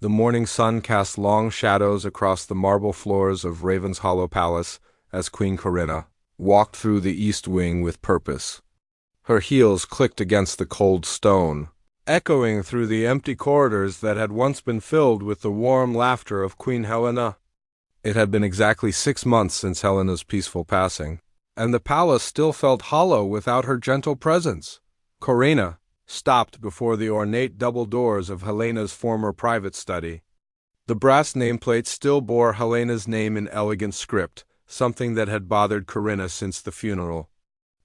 The morning sun cast long shadows across the marble floors of Raven's Hollow Palace as Queen Corinna walked through the east wing with purpose. Her heels clicked against the cold stone, echoing through the empty corridors that had once been filled with the warm laughter of Queen Helena. It had been exactly 6 months since Helena's peaceful passing, and the palace still felt hollow without her gentle presence. Corinna stopped before the ornate double doors of Helena's former private study. The brass nameplate still bore Helena's name in elegant script, something that had bothered Corinna since the funeral.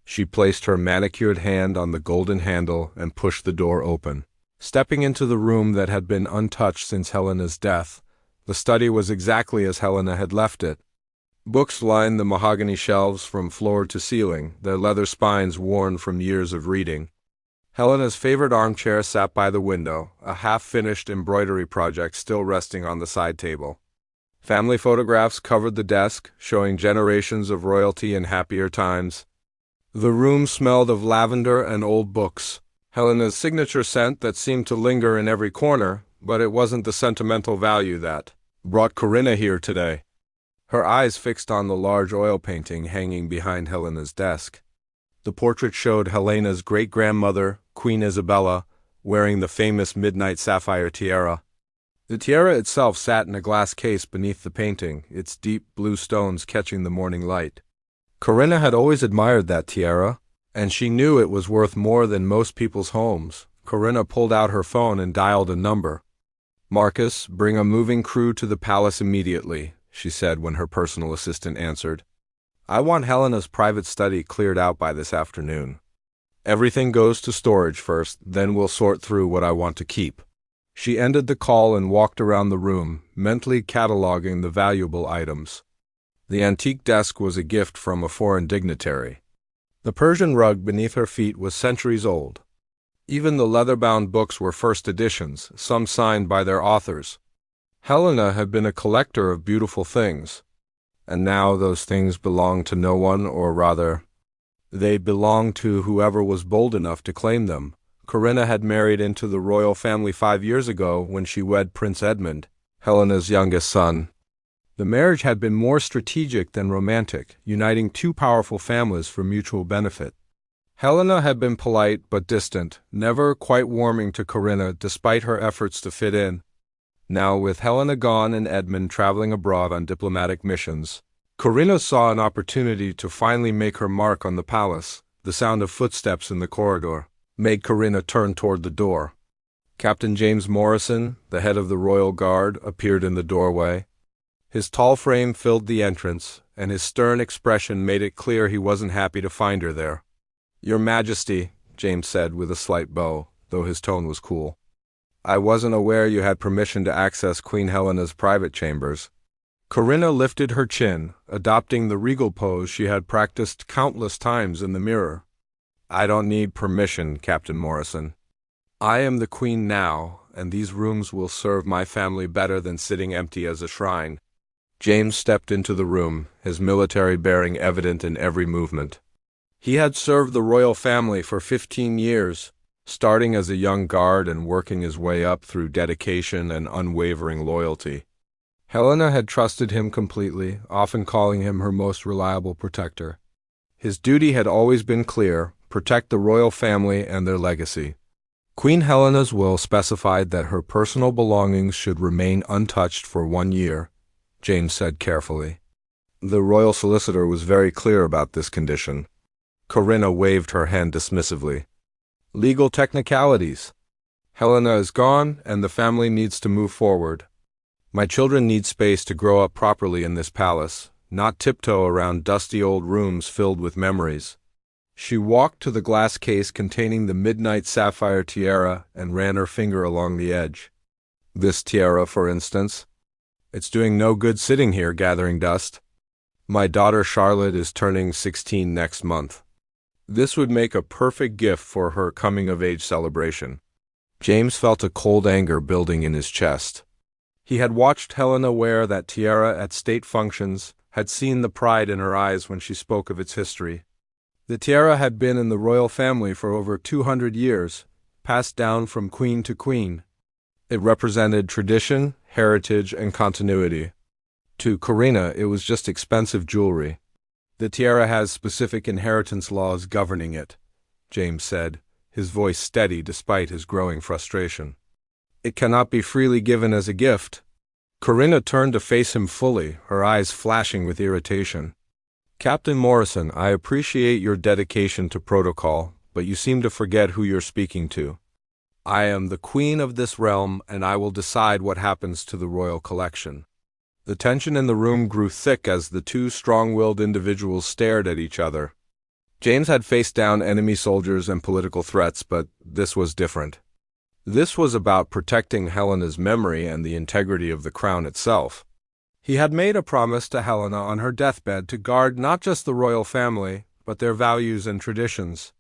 She placed her manicured hand on the golden handle and pushed the door open. Stepping into the room that had been untouched since Helena's death, the study was exactly as Helena had left it. Books lined the mahogany shelves from floor to ceiling, their leather spines worn from years of reading. Helena's favorite armchair sat by the window, a half-finished embroidery project still resting on the side table. Family photographs covered the desk, showing generations of royalty in happier times. The room smelled of lavender and old books, Helena's signature scent that seemed to linger in every corner, but it wasn't the sentimental value that brought Corinna here today. Her eyes fixed on the large oil painting hanging behind Helena's desk. The portrait showed Helena's great-grandmother, Queen Isabella, wearing the famous midnight sapphire tiara. The tiara itself sat in a glass case beneath the painting, its deep blue stones catching the morning light. Corinna had always admired that tiara, and she knew it was worth more than most people's homes. Corinna pulled out her phone and dialed a number. "Marcus, bring a moving crew to the palace immediately," she said when her personal assistant answered. "I want Helena's private study cleared out by this afternoon. Everything goes to storage first, then we'll sort through what I want to keep." She ended the call and walked around the room, mentally cataloging the valuable items. The antique desk was a gift from a foreign dignitary. The Persian rug beneath her feet was centuries old. Even the leather-bound books were first editions, some signed by their authors. Helena had been a collector of beautiful things, and now those things belonged to no one, or rather, they belonged to whoever was bold enough to claim them. Corinna had married into the royal family 5 years ago when she wed Prince Edmund, Helena's youngest son. The marriage had been more strategic than romantic, uniting two powerful families for mutual benefit. Helena had been polite but distant, never quite warming to Corinna despite her efforts to fit in. Now, with Helena gone and Edmund traveling abroad on diplomatic missions, Corinna saw an opportunity to finally make her mark on the palace. The sound of footsteps in the corridor made Corinna turn toward the door. Captain James Morrison, the head of the RoyalGuard, appeared in the doorway. His tall frame filled the entrance, and his stern expression made it clear he wasn't happy to find her there. "Your Majesty," James said with a slight bow, though his tone was cool. "I wasn't aware you had permission to access Queen Helena's private chambers." Corinna lifted her chin, adopting the regal pose she had practiced countless times in the mirror. "I don't need permission, Captain Morrison. I am the Queen now, and these rooms will serve my family better than sitting empty as a shrine." James stepped into the room, his military bearing evident in every movement. He had served the royal family for 15 years, starting as a young guard and working his way up through dedication and unwavering loyalty. Helena had trusted him completely, often calling him her most reliable protector. His duty had always been clear: protect the royal family and their legacy. Queen Helena's will specified that her personal belongings should remain untouched for 1 year, James said carefully. The royal solicitor was very clear about this condition. Corinna waved her hand dismissively. "Legal technicalities. Helena is gone, and the family needs to move forward. My children need space to grow up properly in this palace, not tiptoe around dusty old rooms filled with memories." She walked to the glass case containing the midnight sapphire tiara and ran her finger along the edge. "This tiara, for instance. It's doing no good sitting here gathering dust. My daughter Charlotte is turning 16 next month. This would make a perfect gift for her coming-of-age celebration." James felt a cold anger building in his chest. He had watched Helena wear that tiara at state functions, had seen the pride in her eyes when she spoke of its history. The tiara had been in the royal family for over 200 years, passed down from queen to queen. It represented tradition, heritage, and continuity. To Corinna, it was just expensive jewelry. The tiara has specific inheritance laws governing it, James said, his voice steady despite his growing frustration. It cannot be freely given as a gift. Corinna turned to face him fully, her eyes flashing with irritation. Captain Morrison, I appreciate your dedication to protocol, but you seem to forget who you're speaking to. I am the queen of this realm, and I will decide what happens to the royal collection. The tension in the room grew thick as the two strong-willed individuals stared at each other. James had faced down enemy soldiers and political threats, but this was different. This was about protecting Helena's memory and the integrity of the crown itself. He had made a promise to Helena on her deathbed to guard not just the royal family, but their values and traditions.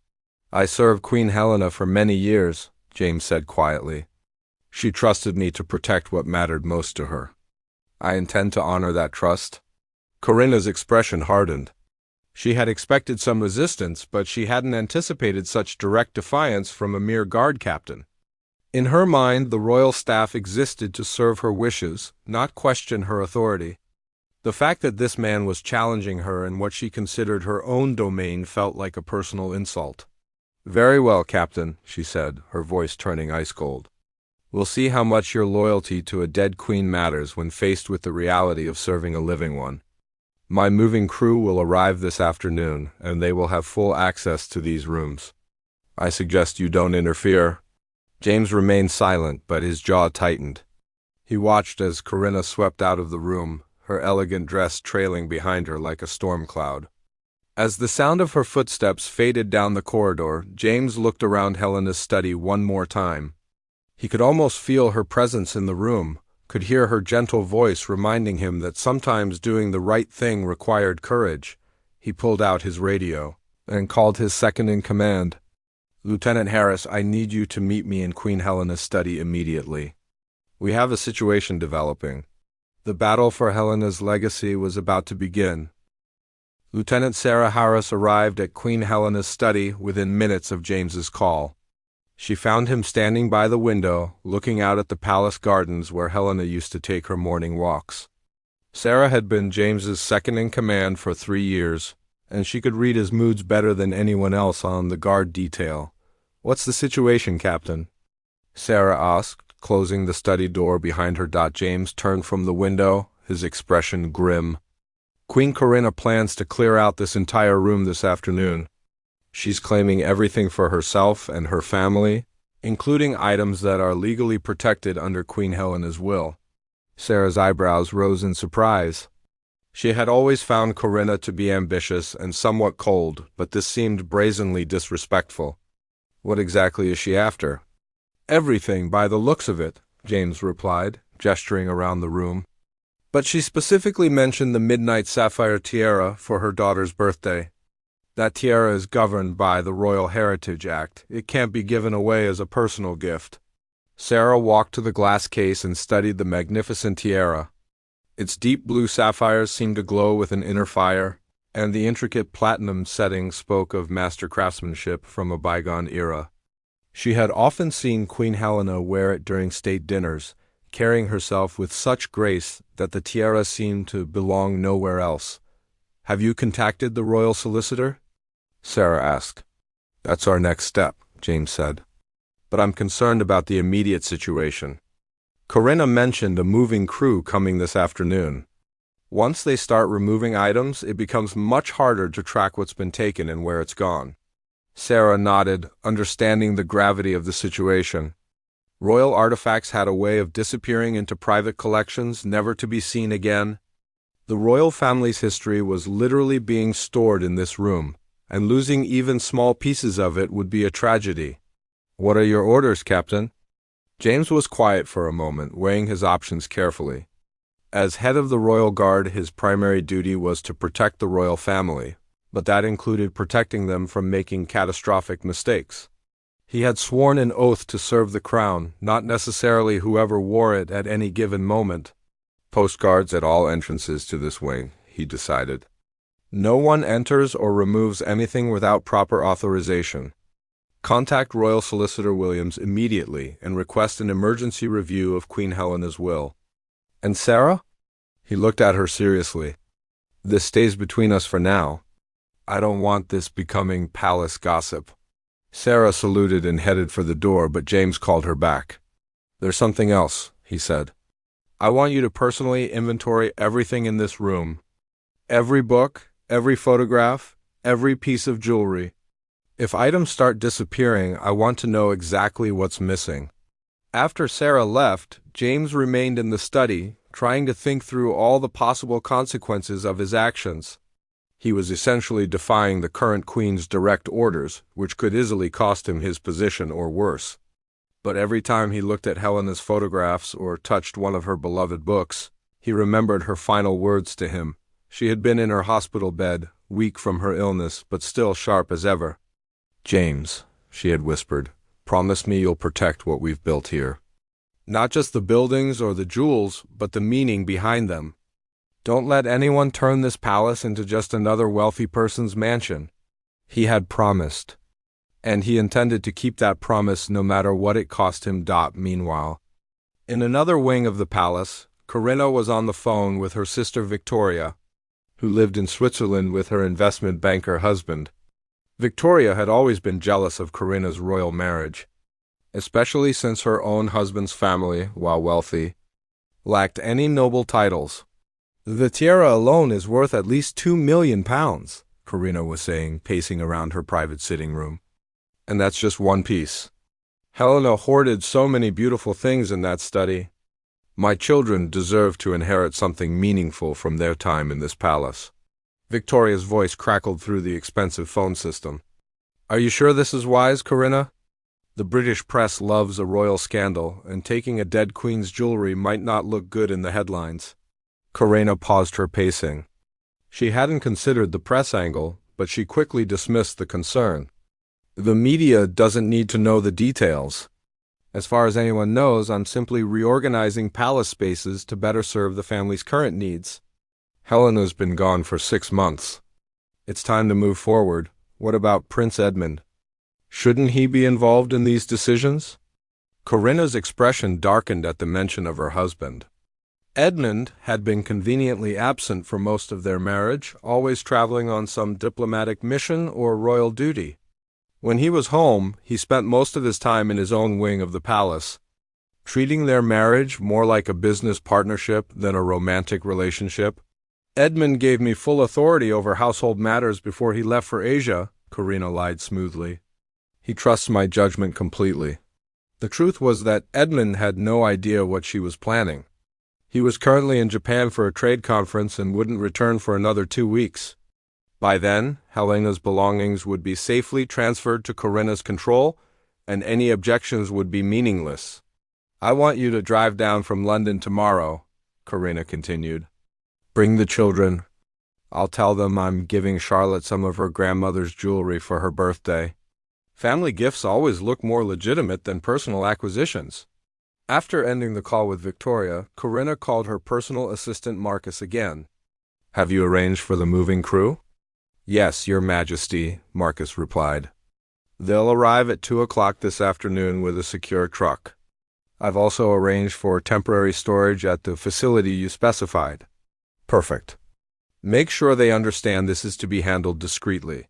I served Queen Helena for many years, James said quietly. She trusted me to protect what mattered most to her. I intend to honor that trust. Corinna's expression hardened. She had expected some resistance, but she hadn't anticipated such direct defiance from a mere guard captain. In her mind, the royal staff existed to serve her wishes, not question her authority. The fact that this man was challenging her in what she considered her own domain felt like a personal insult. Very well, Captain, she said, her voice turning ice cold. We'll see how much your loyalty to a dead queen matters when faced with the reality of serving a living one. My moving crew will arrive this afternoon, and they will have full access to these rooms. I suggest you don't interfere. James remained silent, but his jaw tightened. He watched as Corinna swept out of the room, her elegant dress trailing behind her like a storm cloud. As the sound of her footsteps faded down the corridor, James looked around Helena's study one more time. He could almost feel her presence in the room, could hear her gentle voice reminding him that sometimes doing the right thing required courage. He pulled out his radio and called his second-in-command. Lieutenant Harris, I need you to meet me in Queen Helena's study immediately. We have a situation developing. The battle for Helena's legacy was about to begin. Lieutenant Sarah Harris arrived at Queen Helena's study within minutes of James's call. She found him standing by the window, looking out at the palace gardens where Helena used to take her morning walks. Sarah had been James's second-in-command for 3 years, and she could read his moods better than anyone else on the guard detail. What's the situation, Captain? Sarah asked, closing the study door behind her. James turned from the window, his expression grim. Queen Corinna plans to clear out this entire room this afternoon. She's claiming everything for herself and her family, including items that are legally protected under Queen Helena's will. Sarah's eyebrows rose in surprise. She had always found Corinna to be ambitious and somewhat cold, but this seemed brazenly disrespectful. What exactly is she after? Everything, by the looks of it, James replied, gesturing around the room. But she specifically mentioned the midnight sapphire tiara for her daughter's birthday. That tiara is governed by the Royal Heritage Act. It can't be given away as a personal gift. Sarah walked to the glass case and studied the magnificent tiara. Its deep blue sapphires seemed to glow with an inner fire, and the intricate platinum setting spoke of master craftsmanship from a bygone era. She had often seen Queen Helena wear it during state dinners, carrying herself with such grace that the tiara seemed to belong nowhere else. Have you contacted the royal solicitor? Sarah asked. That's our next step, James said. But I'm concerned about the immediate situation. Corinna mentioned a moving crew coming this afternoon. Once they start removing items, it becomes much harder to track what's been taken and where it's gone. Sarah nodded, understanding the gravity of the situation. Royal artifacts had a way of disappearing into private collections, never to be seen again. The royal family's history was literally being stored in this room, and losing even small pieces of it would be a tragedy. What are your orders, Captain? James was quiet for a moment, weighing his options carefully. As head of the RoyalGuard, his primary duty was to protect the royal family, but that included protecting them from making catastrophic mistakes. He had sworn an oath to serve the crown, not necessarily whoever wore it at any given moment. Postguards at all entrances to this wing, he decided. No one enters or removes anything without proper authorization. Contact Royal Solicitor Williams immediately and request an emergency review of Queen Helena's will. And Sarah? He looked at her seriously. This stays between us for now. I don't want this becoming palace gossip. Sarah saluted and headed for the door, but James called her back. There's something else, he said. I want you to personally inventory everything in this room. Every book, every photograph, every piece of jewelry. If items start disappearing, I want to know exactly what's missing. After Sarah left, James remained in the study, trying to think through all the possible consequences of his actions. He was essentially defying the current queen's direct orders, which could easily cost him his position or worse. But every time he looked at Helena's photographs or touched one of her beloved books, he remembered her final words to him. She had been in her hospital bed, weak from her illness, but still sharp as ever. James, she had whispered, promise me you'll protect what we've built here. Not just the buildings or the jewels, but the meaning behind them. Don't let anyone turn this palace into just another wealthy person's mansion. He had promised. And he intended to keep that promise no matter what it cost him. Meanwhile, in another wing of the palace, Corinna was on the phone with her sister Victoria, who lived in Switzerland with her investment banker husband. Victoria had always been jealous of Corinna's royal marriage, especially since her own husband's family, while wealthy, lacked any noble titles. The tiara alone is worth at least £2 million, Corinna was saying, pacing around her private sitting room. And that's just one piece. Helena hoarded so many beautiful things in that study. My children deserve to inherit something meaningful from their time in this palace. Victoria's voice crackled through the expensive phone system. Are you sure this is wise, Corinna? The British press loves a royal scandal, and taking a dead queen's jewelry might not look good in the headlines. Corinna paused her pacing. She hadn't considered the press angle, but she quickly dismissed the concern. The media doesn't need to know the details. As far as anyone knows, I'm simply reorganizing palace spaces to better serve the family's current needs. Helena's been gone for 6 months. It's time to move forward. What about Prince Edmund? Shouldn't he be involved in these decisions? Corinna's expression darkened at the mention of her husband. Edmund had been conveniently absent for most of their marriage, always traveling on some diplomatic mission or royal duty. When he was home, he spent most of his time in his own wing of the palace, treating their marriage more like a business partnership than a romantic relationship. Edmund gave me full authority over household matters before he left for Asia, Corinna lied smoothly. He trusts my judgment completely. The truth was that Edmund had no idea what she was planning. He was currently in Japan for a trade conference and wouldn't return for another 2 weeks. By then, Helena's belongings would be safely transferred to Corinna's control, and any objections would be meaningless. I want you to drive down from London tomorrow, Corinna continued. Bring the children. I'll tell them I'm giving Charlotte some of her grandmother's jewelry for her birthday. Family gifts always look more legitimate than personal acquisitions. After ending the call with Victoria, Corinna called her personal assistant Marcus again. Have you arranged for the moving crew? Yes, Your Majesty, Marcus replied. They'll arrive at 2 o'clock this afternoon with a secure truck. I've also arranged for temporary storage at the facility you specified. Perfect. Make sure they understand this is to be handled discreetly.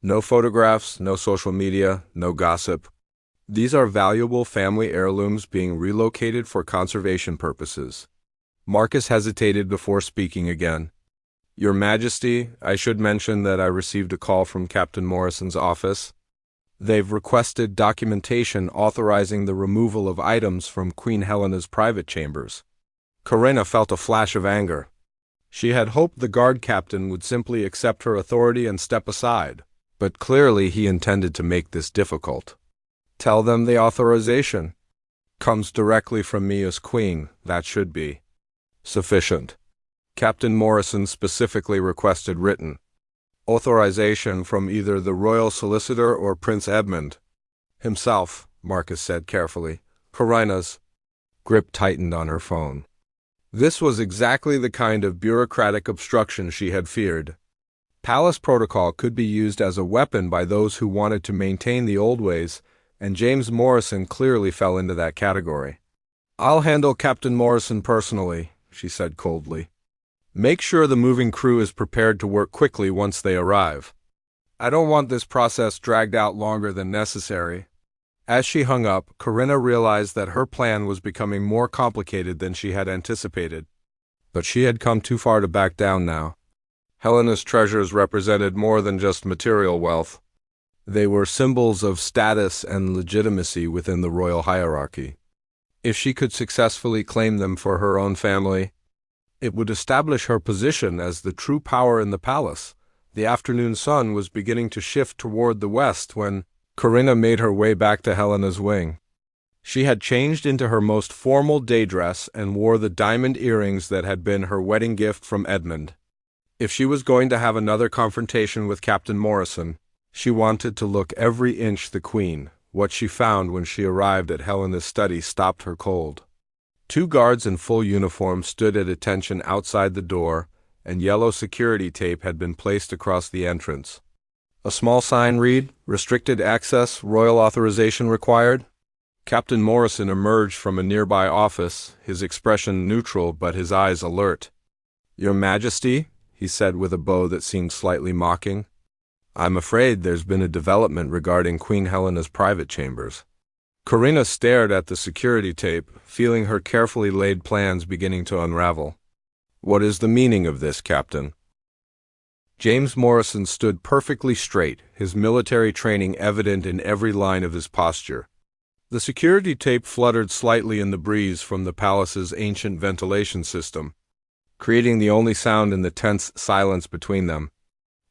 No photographs, no social media, no gossip. These are valuable family heirlooms being relocated for conservation purposes. Marcus hesitated before speaking again. Your Majesty, I should mention that I received a call from Captain Morrison's office. They've requested documentation authorizing the removal of items from Queen Helena's private chambers. Corinna felt a flash of anger. She had hoped the guard captain would simply accept her authority and step aside, but clearly he intended to make this difficult. Tell them the authorization comes directly from me as queen. That should be sufficient. Captain Morrison specifically requested written authorization from either the royal solicitor or Prince Edmund himself, Marcus said carefully. Corinna's grip tightened on her phone. This was exactly the kind of bureaucratic obstruction she had feared. Palace protocol could be used as a weapon by those who wanted to maintain the old ways, and James Morrison clearly fell into that category. "I'll handle Captain Morrison personally," she said coldly. "Make sure the moving crew is prepared to work quickly once they arrive. I don't want this process dragged out longer than necessary." As she hung up, Corinna realized that her plan was becoming more complicated than she had anticipated. But she had come too far to back down now. Helena's treasures represented more than just material wealth. They were symbols of status and legitimacy within the royal hierarchy. If she could successfully claim them for her own family, it would establish her position as the true power in the palace. The afternoon sun was beginning to shift toward the west when Corinna made her way back to Helena's wing. She had changed into her most formal day dress and wore the diamond earrings that had been her wedding gift from Edmund. If she was going to have another confrontation with Captain Morrison, she wanted to look every inch the queen. What she found when she arrived at Helena's study stopped her cold. 2 guards in full uniform stood at attention outside the door, and yellow security tape had been placed across the entrance. A small sign read, "Restricted access, royal authorization required." Captain Morrison emerged from a nearby office, his expression neutral but his eyes alert. "Your Majesty," he said with a bow that seemed slightly mocking, "I'm afraid there's been a development regarding Queen Helena's private chambers." Corinna stared at the security tape, feeling her carefully laid plans beginning to unravel. "What is the meaning of this, Captain?" James Morrison stood perfectly straight, his military training evident in every line of his posture. The security tape fluttered slightly in the breeze from the palace's ancient ventilation system, creating the only sound in the tense silence between them.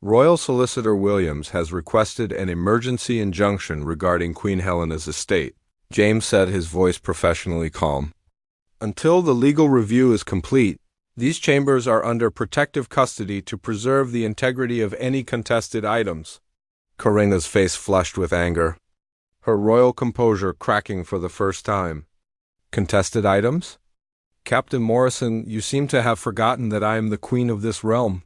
"Royal Solicitor Williams has requested an emergency injunction regarding Queen Helena's estate," James said, his voice professionally calm. "Until the legal review is complete, these chambers are under protective custody to preserve the integrity of any contested items." Corinna's face flushed with anger, her royal composure cracking for the first time. "Contested items? Captain Morrison, you seem to have forgotten that I am the queen of this realm.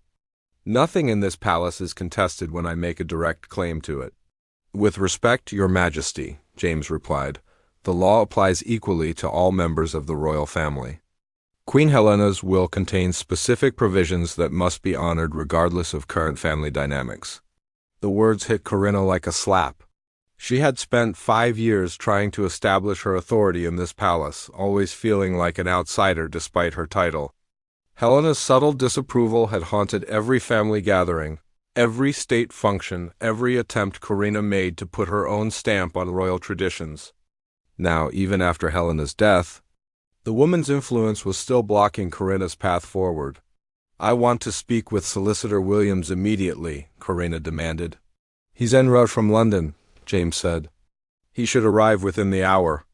Nothing in this palace is contested when I make a direct claim to it." "With respect, Your Majesty," James replied, "the law applies equally to all members of the royal family. Queen Helena's will contains specific provisions that must be honored regardless of current family dynamics." The words hit Corinna like a slap. She had spent 5 years trying to establish her authority in this palace, always feeling like an outsider despite her title. Helena's subtle disapproval had haunted every family gathering, every state function, every attempt Corinna made to put her own stamp on royal traditions. Now, even after Helena's death, the woman's influence was still blocking Corinna's path forward. "I want to speak with Solicitor Williams immediately," Corinna demanded. "He's en route from London," James said. "He should arrive within the hour."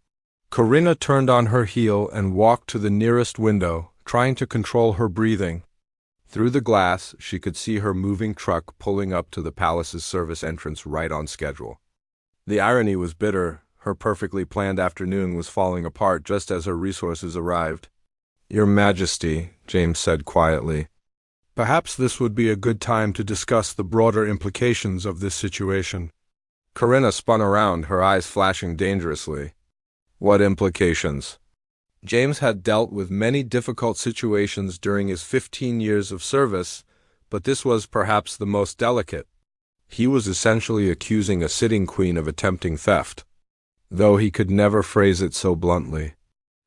Corinna turned on her heel and walked to the nearest window, trying to control her breathing. Through the glass, she could see her moving truck pulling up to the palace's service entrance right on schedule. The irony was bitter. Her perfectly planned afternoon was falling apart just as her resources arrived. "Your Majesty," James said quietly, "perhaps this would be a good time to discuss the broader implications of this situation." Corinna spun around, her eyes flashing dangerously. "What implications?" James had dealt with many difficult situations during his 15 years of service, but this was perhaps the most delicate. He was essentially accusing a sitting queen of attempting theft, though he could never phrase it so bluntly.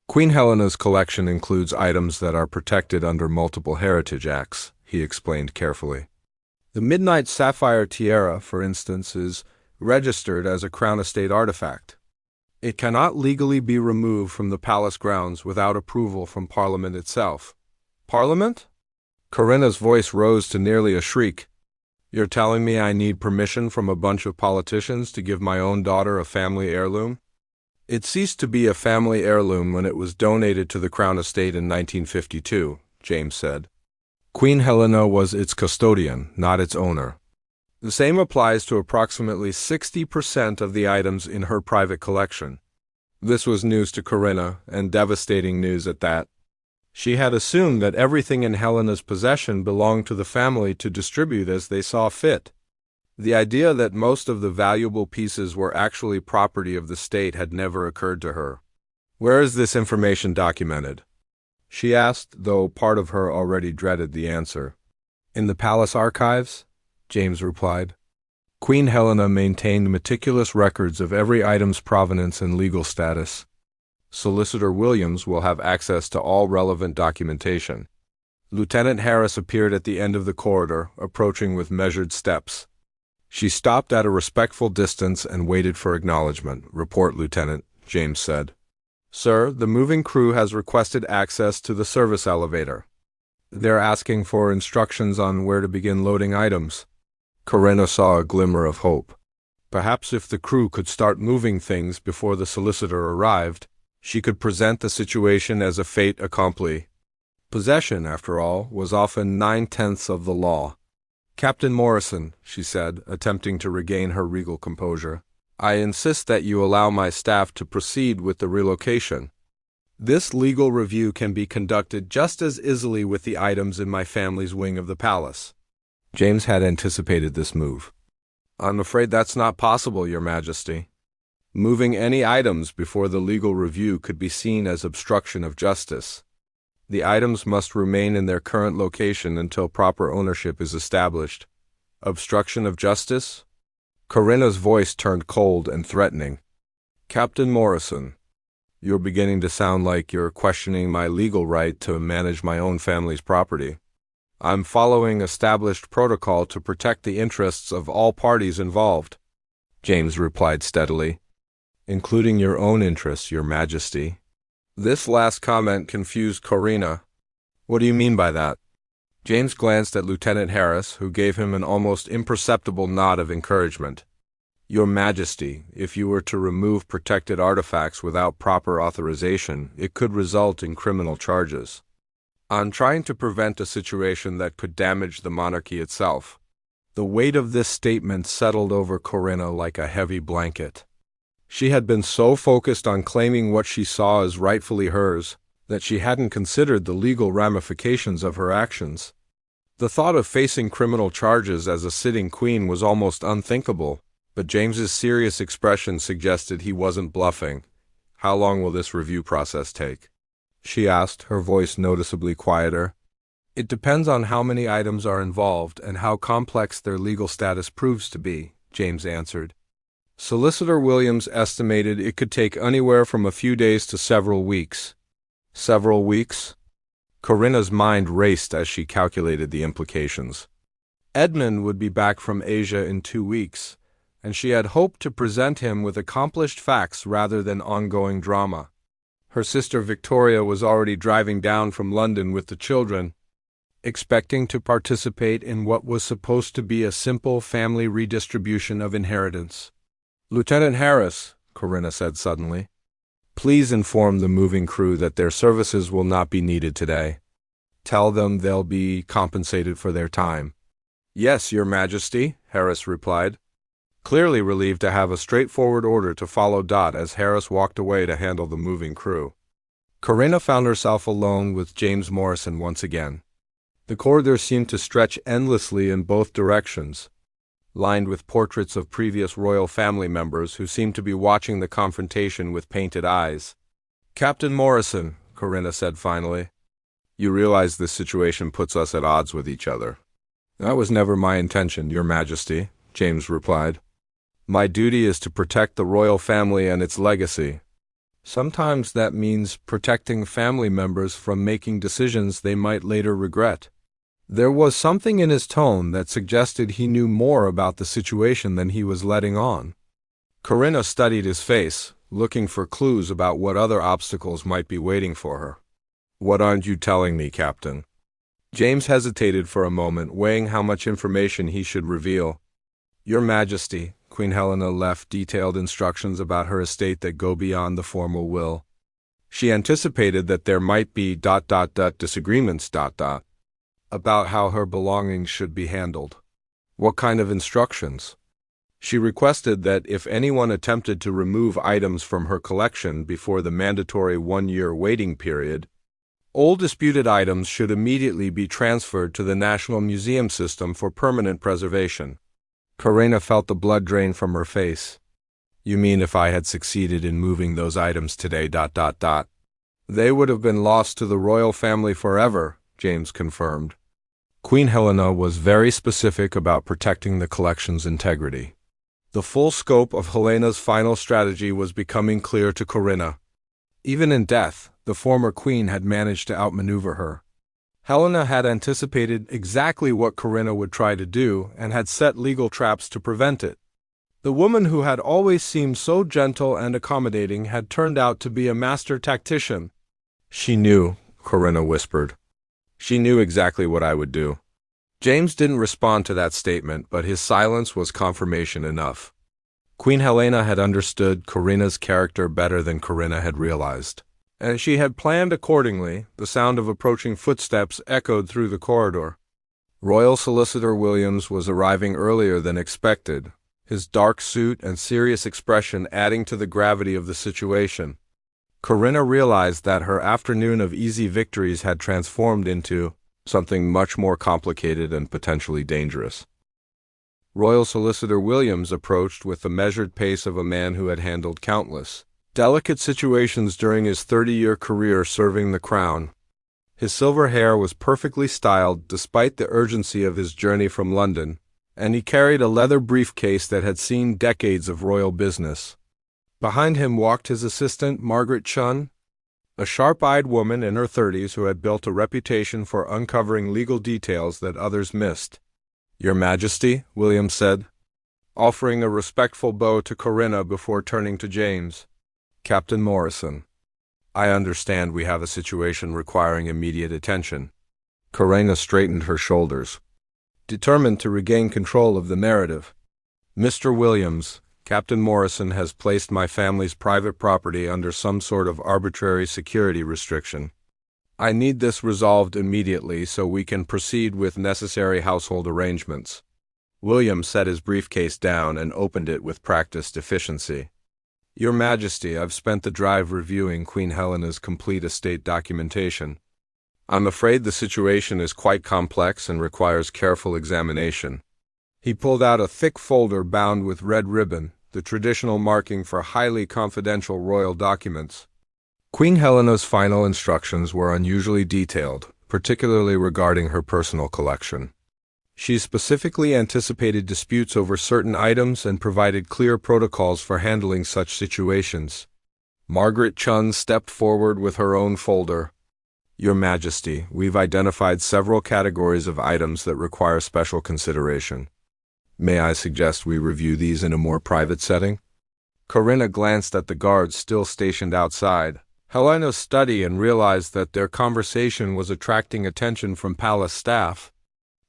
Queen Helena's collection includes items that are protected under multiple heritage acts, he explained carefully. The midnight sapphire tiara, for instance, is registered as a Crown Estate artifact. It cannot legally be removed from the palace grounds without approval from Parliament itself. "Parliament?" Corinna's voice rose to nearly a shriek. "You're telling me I need permission from a bunch of politicians to give my own daughter a family heirloom?" "It ceased to be a family heirloom when it was donated to the Crown Estate in 1952, James said. "Queen Helena was its custodian, not its owner. The same applies to approximately 60% of the items in her private collection." This was news to Corinna, and devastating news at that. She had assumed that everything in Helena's possession belonged to the family to distribute as they saw fit. The idea that most of the valuable pieces were actually property of the state had never occurred to her. "Where is this information documented?" she asked, though part of her already dreaded the answer. "In the palace archives," James replied. Queen Helena maintained meticulous records of every item's provenance and legal status. Solicitor Williams will have access to all relevant documentation. Lieutenant Harris appeared at the end of the corridor, approaching with measured steps. She stopped at a respectful distance and waited for acknowledgement. "Report, Lieutenant," James said. "Sir, the moving crew has requested access to the service elevator. They're asking for instructions on where to begin loading items." Corinna saw a glimmer of hope. Perhaps if the crew could start moving things before the solicitor arrived, she could present the situation as a fait accompli. Possession, after all, was often 9/10 of the law. "Captain Morrison," she said, attempting to regain her regal composure, "I insist that you allow my staff to proceed with the relocation. This legal review can be conducted just as easily with the items in my family's wing of the palace." James had anticipated this move. "I'm afraid that's not possible, Your Majesty. Moving any items before the legal review could be seen as obstruction of justice. The items must remain in their current location until proper ownership is established." "Obstruction of justice?" Corinna's voice turned cold and threatening. "Captain Morrison, you're beginning to sound like you're questioning my legal right to manage my own family's property." "I'm following established protocol to protect the interests of all parties involved," James replied steadily. "Including your own interests, Your Majesty." This last comment confused Corinna. "What do you mean by that?" James glanced at Lieutenant Harris, who gave him an almost imperceptible nod of encouragement. "Your Majesty, if you were to remove protected artifacts without proper authorization, it could result in criminal charges. I'm trying to prevent a situation that could damage the monarchy itself." The weight of this statement settled over Corinna like a heavy blanket. She had been so focused on claiming what she saw as rightfully hers that she hadn't considered the legal ramifications of her actions. The thought of facing criminal charges as a sitting queen was almost unthinkable, but James's serious expression suggested he wasn't bluffing. "How long will this review process take?" she asked, her voice noticeably quieter. "It depends on how many items are involved and how complex their legal status proves to be," James answered. Solicitor Williams estimated it could take anywhere from a few days to several weeks. Several weeks? Corinna's mind raced as she calculated the implications. Edmund would be back from Asia in 2 weeks, and she had hoped to present him with accomplished facts rather than ongoing drama. Her sister Victoria was already driving down from London with the children, expecting to participate in what was supposed to be a simple family redistribution of inheritance. "Lieutenant Harris," Corinna said suddenly, "please inform the moving crew that their services will not be needed today. Tell them they'll be compensated for their time." "Yes, Your Majesty," Harris replied, clearly relieved to have a straightforward order to follow as Harris walked away to handle the moving crew. Corinna found herself alone with James Morrison once again. The corridor seemed to stretch endlessly in both directions, lined with portraits of previous royal family members who seemed to be watching the confrontation with painted eyes. "Captain Morrison," Corinna said finally, "you realize this situation puts us at odds with each other." "That was never my intention, Your Majesty," James replied. "My duty is to protect the royal family and its legacy. Sometimes that means protecting family members from making decisions they might later regret." There was something in his tone that suggested he knew more about the situation than he was letting on. Corinna studied his face, looking for clues about what other obstacles might be waiting for her. "What aren't you telling me, Captain?" James hesitated for a moment, weighing how much information he should reveal. "Your Majesty," Queen Helena left detailed instructions about her estate that go beyond the formal will. She anticipated that there might be ... disagreements ... about how her belongings should be handled. What kind of instructions? She requested that if anyone attempted to remove items from her collection before the mandatory 1-year waiting period, All disputed items should immediately be transferred to the National Museum system for permanent preservation. Corinna felt the blood drain from her face. You mean if I had succeeded in moving those items today, ... They would have been lost to the royal family forever, James confirmed. Queen Helena was very specific about protecting the collection's integrity. The full scope of Helena's final strategy was becoming clear to Corinna. Even in death, the former queen had managed to outmaneuver her. Helena had anticipated exactly what Corinna would try to do and had set legal traps to prevent it. The woman who had always seemed so gentle and accommodating had turned out to be a master tactician. She knew, Corinna whispered. She knew exactly what I would do. James didn't respond to that statement, but his silence was confirmation enough. Queen Helena had understood Corinna's character better than Corinna had realized, and she had planned accordingly. The sound of approaching footsteps echoed through the corridor. Royal Solicitor Williams was arriving earlier than expected, his dark suit and serious expression adding to the gravity of the situation. Corinna realized that her afternoon of easy victories had transformed into something much more complicated and potentially dangerous. Royal Solicitor Williams approached with the measured pace of a man who had handled countless delicate situations during his 30-year career serving the crown. His silver hair was perfectly styled despite the urgency of his journey from London, and he carried a leather briefcase that had seen decades of royal business. Behind him walked his assistant, Margaret Chun, a sharp-eyed woman in her 30s who had built a reputation for uncovering legal details that others missed. "Your Majesty," William said, offering a respectful bow to Corinna before turning to James. "Captain Morrison, I understand we have a situation requiring immediate attention." Corinna straightened her shoulders, determined to regain control of the narrative. "Mr. Williams, Captain Morrison has placed my family's private property under some sort of arbitrary security restriction. I need this resolved immediately so we can proceed with necessary household arrangements." William set his briefcase down and opened it with practiced efficiency. "Your Majesty, I've spent the drive reviewing Queen Helena's complete estate documentation. I'm afraid the situation is quite complex and requires careful examination." He pulled out a thick folder bound with red ribbon, the traditional marking for highly confidential royal documents. Queen Helena's final instructions were unusually detailed, particularly regarding her personal collection. She specifically anticipated disputes over certain items and provided clear protocols for handling such situations. Margaret Chun stepped forward with her own folder. "Your Majesty, we've identified several categories of items that require special consideration. May I suggest we review these in a more private setting?" Corinna glanced at the guards still stationed outside Helena's study and realized that their conversation was attracting attention from palace staff.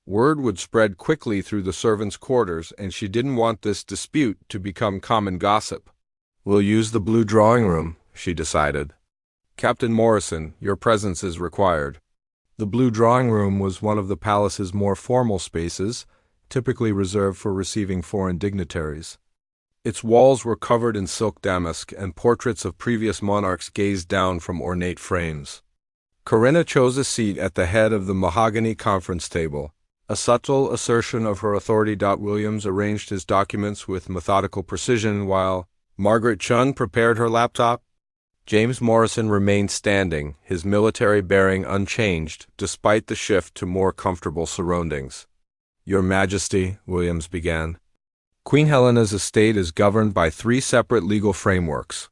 Word would spread quickly through the servants' quarters, and she didn't want this dispute to become common gossip. "We'll use the blue drawing room," she decided. "Captain Morrison, your presence is required." The blue drawing room was one of the palace's more formal spaces, typically reserved for receiving foreign dignitaries. Its walls were covered in silk damask, and portraits of previous monarchs gazed down from ornate frames. Corinna chose a seat at the head of the mahogany conference table, a subtle assertion of her authority. Williams arranged his documents with methodical precision while Margaret Chun prepared her laptop. James Morrison remained standing, his military bearing unchanged despite the shift to more comfortable surroundings. "Your Majesty," Williams began, "Queen Helena's estate is governed by 3 separate legal frameworks.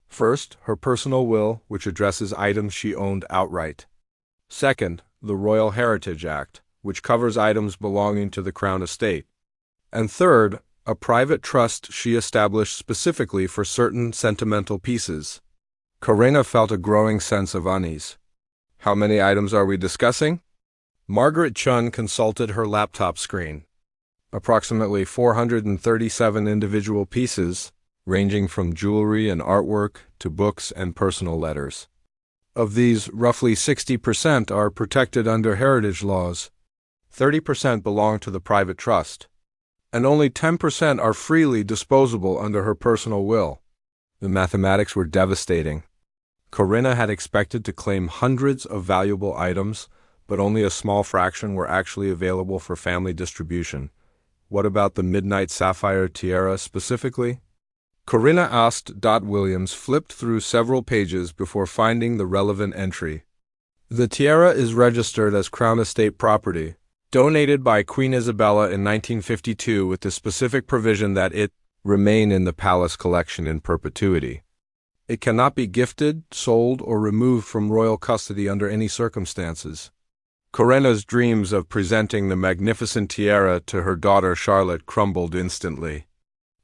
First, her personal will, which addresses items she owned outright. Second, the Royal Heritage Act, which covers items belonging to the Crown estate. And third, a private trust she established specifically for certain sentimental pieces." Corinna felt a growing sense of unease. "How many items are we discussing?" Margaret Chun consulted her laptop screen. "Approximately 437 individual pieces, ranging from jewelry and artwork to books and personal letters. Of these, roughly 60% are protected under heritage laws, 30% belong to the private trust, and only 10% are freely disposable under her personal will." The mathematics were devastating. Corinna had expected to claim hundreds of valuable items, but only a small fraction were actually available for family distribution. What about the midnight sapphire tiara specifically? Corinna asked. Williams flipped through several pages before finding the relevant entry. The tiara is registered as Crown Estate property, donated by Queen Isabella in 1952 with the specific provision that it remain in the palace collection in perpetuity. It cannot be gifted, sold, or removed from royal custody under any circumstances. Corinna's dreams of presenting the magnificent tiara to her daughter Charlotte crumbled instantly.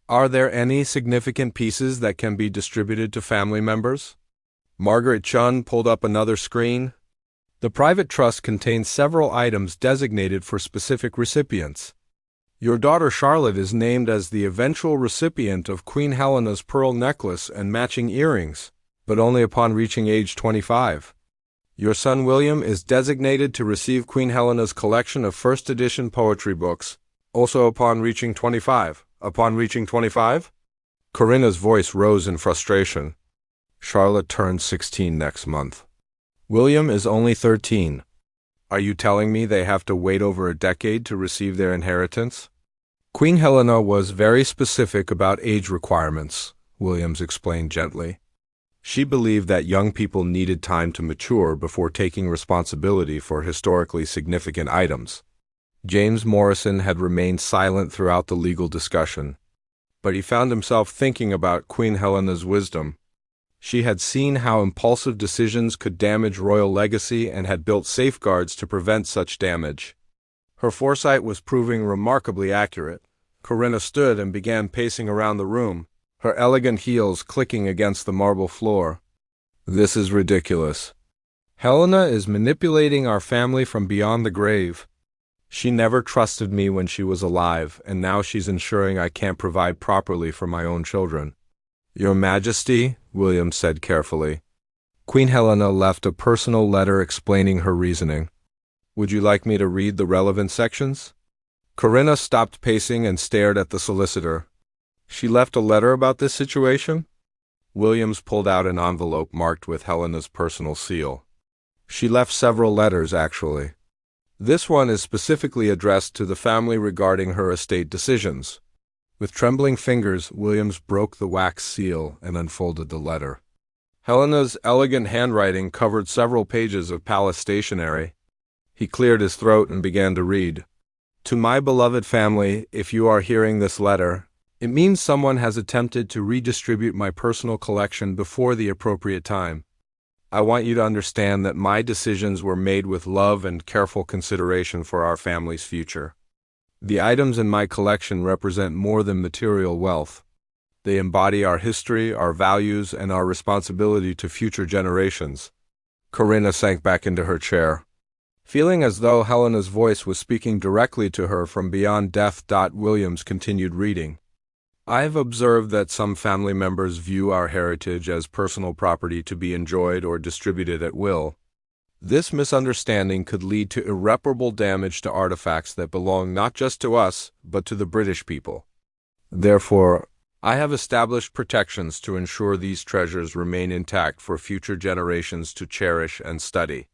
Are there any significant pieces that can be distributed to family members? Margaret Chun pulled up another screen. The private trust contains several items designated for specific recipients. Your daughter Charlotte is named as the eventual recipient of Queen Helena's pearl necklace and matching earrings, but only upon reaching age 25. Your son William is designated to receive Queen Helena's collection of first edition poetry books, also upon reaching 25. Upon reaching 25? Corinna's voice rose in frustration. Charlotte turns 16 next month. William is only 13. Are you telling me they have to wait over a decade to receive their inheritance? Queen Helena was very specific about age requirements, Williams explained gently. She believed that young people needed time to mature before taking responsibility for historically significant items. James Morrison had remained silent throughout the legal discussion, but he found himself thinking about Queen Helena's wisdom. She had seen how impulsive decisions could damage royal legacy and had built safeguards to prevent such damage. Her foresight was proving remarkably accurate. Corinna stood and began pacing around the room, her elegant heels clicking against the marble floor. This is ridiculous. Helena is manipulating our family from beyond the grave. She never trusted me when she was alive, and now she's ensuring I can't provide properly for my own children. Your Majesty, William said carefully. Queen Helena left a personal letter explaining her reasoning. Would you like me to read the relevant sections? Corinna stopped pacing and stared at the solicitor. She left a letter about this situation? Williams pulled out an envelope marked with Helena's personal seal. She left several letters, actually. This one is specifically addressed to the family regarding her estate decisions. With trembling fingers, Williams broke the wax seal and unfolded the letter. Helena's elegant handwriting covered several pages of palace stationery. He cleared his throat and began to read. To my beloved family, if you are hearing this letter, it means someone has attempted to redistribute my personal collection before the appropriate time. I want you to understand that my decisions were made with love and careful consideration for our family's future. The items in my collection represent more than material wealth. They embody our history, our values, and our responsibility to future generations. Corinna sank back into her chair, feeling as though Helena's voice was speaking directly to her from beyond death. Williams continued reading. I've observed that some family members view our heritage as personal property to be enjoyed or distributed at will. This misunderstanding could lead to irreparable damage to artifacts that belong not just to us, but to the British people. Therefore, I have established protections to ensure these treasures remain intact for future generations to cherish and study.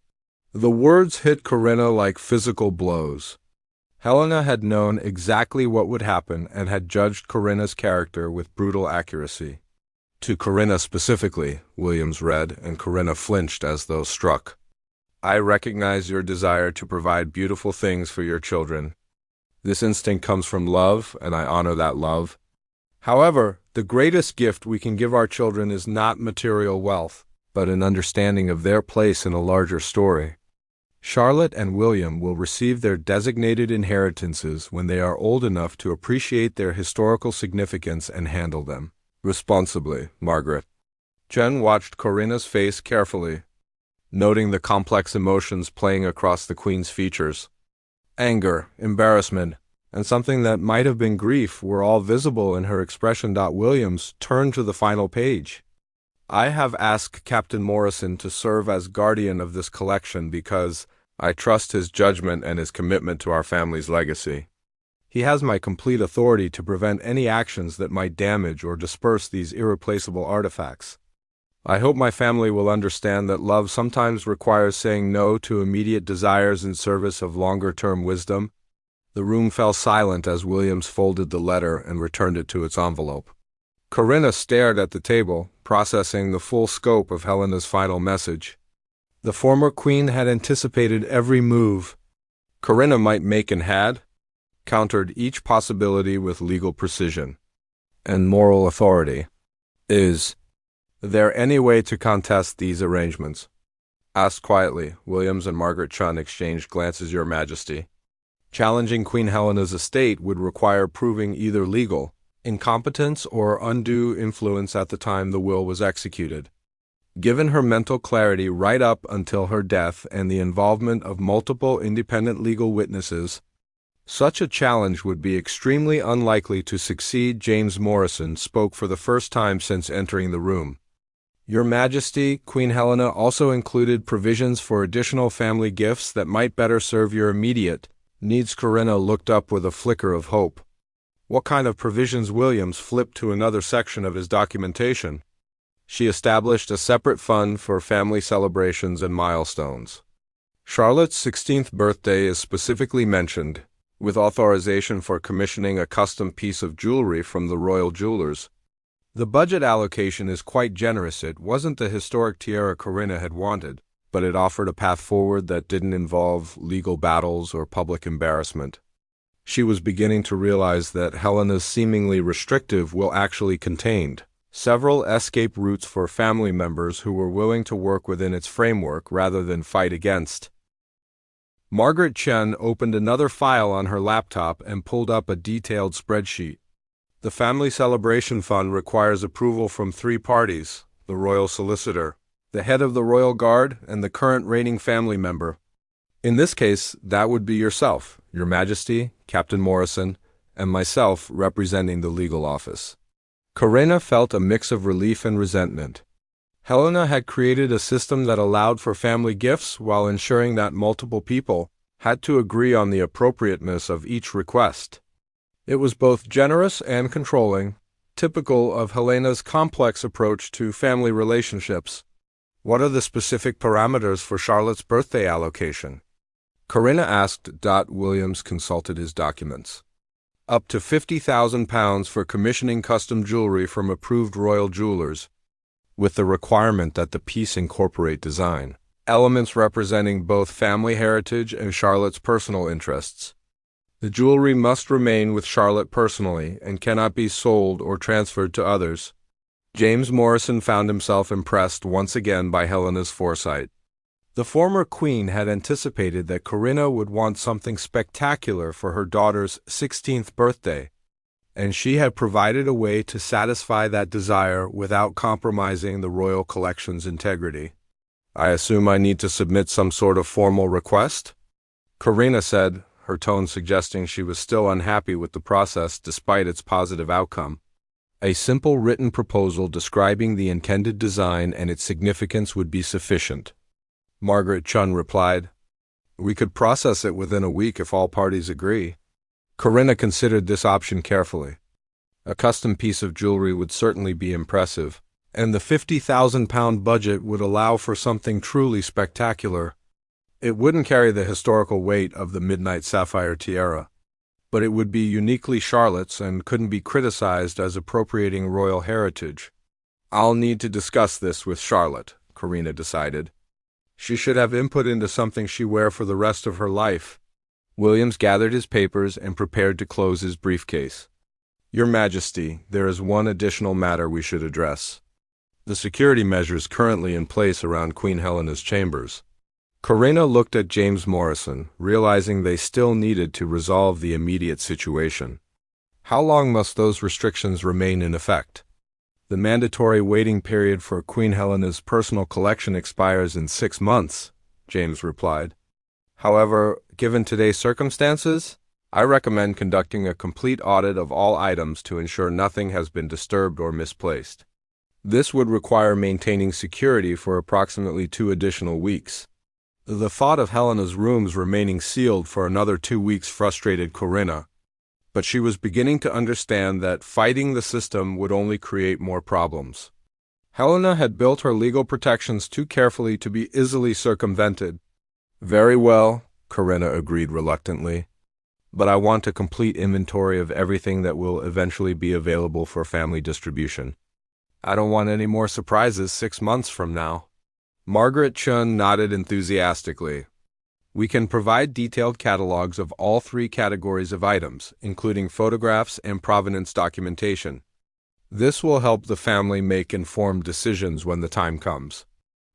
The words hit Corinna like physical blows. Helena had known exactly what would happen and had judged Corinna's character with brutal accuracy. To Corinna specifically, Williams read, and Corinna flinched as though struck. I recognize your desire to provide beautiful things for your children. This instinct comes from love, and I honor that love. However, the greatest gift we can give our children is not material wealth, but an understanding of their place in a larger story. Charlotte and William will receive their designated inheritances when they are old enough to appreciate their historical significance and handle them responsibly, Margaret. Jen watched Corinna's face carefully, noting the complex emotions playing across the Queen's features. Anger, embarrassment, and something that might have been grief were all visible in her expression. Williams turned to the final page. I have asked Captain Morrison to serve as guardian of this collection because I trust his judgment and his commitment to our family's legacy. He has my complete authority to prevent any actions that might damage or disperse these irreplaceable artifacts. I hope my family will understand that love sometimes requires saying no to immediate desires in service of longer-term wisdom. The room fell silent as Williams folded the letter and returned it to its envelope. Corinna stared at the table, processing the full scope of Helena's final message. The former queen had anticipated every move Corinna might make and had, countered each possibility with legal precision and moral authority. Is there any way to contest these arrangements? Asked quietly, Williams and Margaret Chun exchanged glances. Your Majesty. Challenging Queen Helena's estate would require proving either legal incompetence or undue influence at the time the will was executed. Given her mental clarity right up until her death and the involvement of multiple independent legal witnesses, such a challenge would be extremely unlikely to succeed. James Morrison spoke for the first time since entering the room. Your Majesty, Queen Helena also included provisions for additional family gifts that might better serve your immediate needs. Corinna looked up with a flicker of hope. What kind of provisions? Williams flipped to another section of his documentation. She established a separate fund for family celebrations and milestones. Charlotte's 16th birthday is specifically mentioned, with authorization for commissioning a custom piece of jewelry from the royal jewelers. The budget allocation is quite generous. It wasn't the historic tiara Corinna had wanted, but it offered a path forward that didn't involve legal battles or public embarrassment. She was beginning to realize that Helena's seemingly restrictive will actually contained several escape routes for family members who were willing to work within its framework rather than fight against. Margaret Chen opened another file on her laptop and pulled up a detailed spreadsheet. The Family Celebration Fund requires approval from 3 parties: the royal solicitor, the head of the RoyalGuard, and the current reigning family member. In this case, that would be yourself, Your Majesty, Captain Morrison, and myself representing the legal office. Corinna felt a mix of relief and resentment. Helena had created a system that allowed for family gifts while ensuring that multiple people had to agree on the appropriateness of each request. It was both generous and controlling, typical of Helena's complex approach to family relationships. What are the specific parameters for Charlotte's birthday allocation? Corinna asked. Williams consulted his documents. Up to £50,000 for commissioning custom jewelry from approved royal jewelers, with the requirement that the piece incorporate design elements representing both family heritage and Charlotte's personal interests. The jewelry must remain with Charlotte personally and cannot be sold or transferred to others. James Morrison found himself impressed once again by Helena's foresight. The former queen had anticipated that Corinna would want something spectacular for her daughter's 16th birthday, and she had provided a way to satisfy that desire without compromising the royal collection's integrity. I assume I need to submit some sort of formal request? Corinna said, her tone suggesting she was still unhappy with the process despite its positive outcome. A simple written proposal describing the intended design and its significance would be sufficient. Margaret Chun replied. We could process it within a week if all parties agree. Corinna considered this option carefully. A custom piece of jewelry would certainly be impressive, and the £50,000 budget would allow for something truly spectacular. It wouldn't carry the historical weight of the midnight sapphire tiara, but it would be uniquely Charlotte's and couldn't be criticized as appropriating royal heritage. I'll need to discuss this with Charlotte, Corinna decided. She should have input into something she wear for the rest of her life. Williams gathered his papers and prepared to close his briefcase. Your Majesty, there is one additional matter we should address. The security measures currently in place around Queen Helena's chambers. Corinna looked at James Morrison, realizing they still needed to resolve the immediate situation. How long must those restrictions remain in effect? The mandatory waiting period for Queen Helena's personal collection expires in 6 months, James replied. However, given today's circumstances, I recommend conducting a complete audit of all items to ensure nothing has been disturbed or misplaced. This would require maintaining security for approximately 2 additional weeks. The thought of Helena's rooms remaining sealed for another 2 weeks frustrated Corinna, but she was beginning to understand that fighting the system would only create more problems. Helena had built her legal protections too carefully to be easily circumvented. Very well, Corinna agreed reluctantly. But I want a complete inventory of everything that will eventually be available for family distribution. I don't want any more surprises 6 months from now. Margaret Chun nodded enthusiastically. We can provide detailed catalogs of all 3 categories of items, including photographs and provenance documentation. This will help the family make informed decisions when the time comes.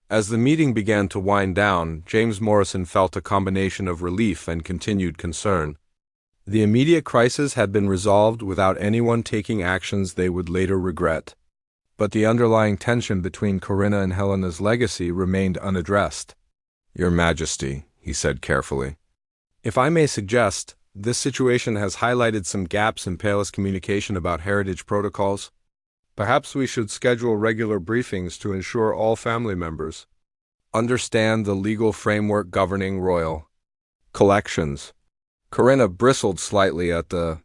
As the meeting began to wind down, James Morrison felt a combination of relief and continued concern. The immediate crisis had been resolved without anyone taking actions they would later regret. But the underlying tension between Corinna and Helena's legacy remained unaddressed. Your Majesty, he said carefully, if I may suggest, this situation has highlighted some gaps in palace communication about heritage protocols. Perhaps we should schedule regular briefings to ensure all family members understand the legal framework governing royal collections. Corinna bristled slightly at the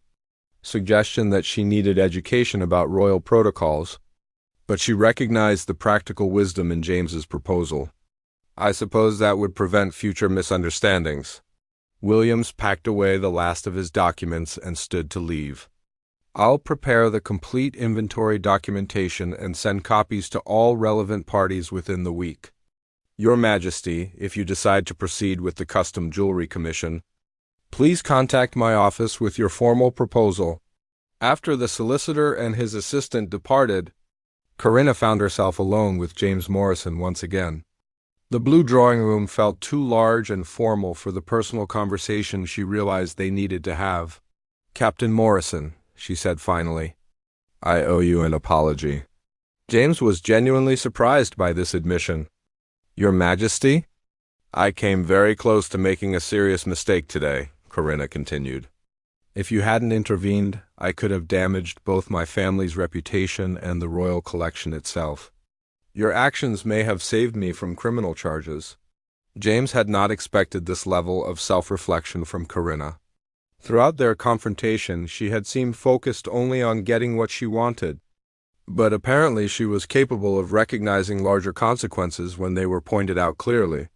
suggestion that she needed education about royal protocols, but she recognized the practical wisdom in James's proposal. I suppose that would prevent future misunderstandings. Williams packed away the last of his documents and stood to leave. I'll prepare the complete inventory documentation and send copies to all relevant parties within the week. Your Majesty, if you decide to proceed with the custom jewelry commission, please contact my office with your formal proposal. After the solicitor and his assistant departed, Corinna found herself alone with James Morrison once again. The blue drawing room felt too large and formal for the personal conversation she realized they needed to have. Captain Morrison, she said finally, I owe you an apology. James was genuinely surprised by this admission. Your Majesty? I came very close to making a serious mistake today, Corinna continued. If you hadn't intervened, I could have damaged both my family's reputation and the royal collection itself. Your actions may have saved me from criminal charges. James had not expected this level of self-reflection from Corinna. Throughout their confrontation, she had seemed focused only on getting what she wanted, but apparently she was capable of recognizing larger consequences when they were pointed out clearly.